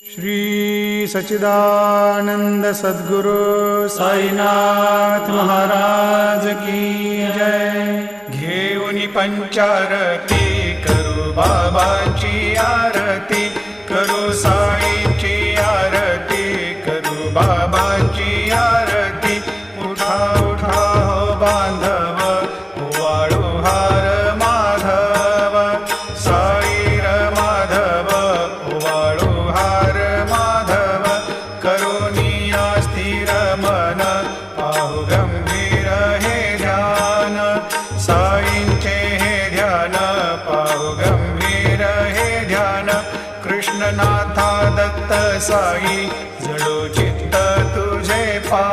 श्री सच्चिदानंद सद्गुरु साईनाथ महाराज की जय। घेऊनी पंचारती करू बाबाची आरती, करू साईची आरती, करू बाबाची आरती। उठा उठा हो बांधव, वाळू हार माधव, साईर माधव, वाळू हार माधव। करुणिया स्थिर मन, पाहु गंभीर हे ध्यान, साईंचे हे ध्यान, पाहु गंभीर हे ध्यान। कृष्णनाथा दत्त साई, जडो चित्त तुझे पा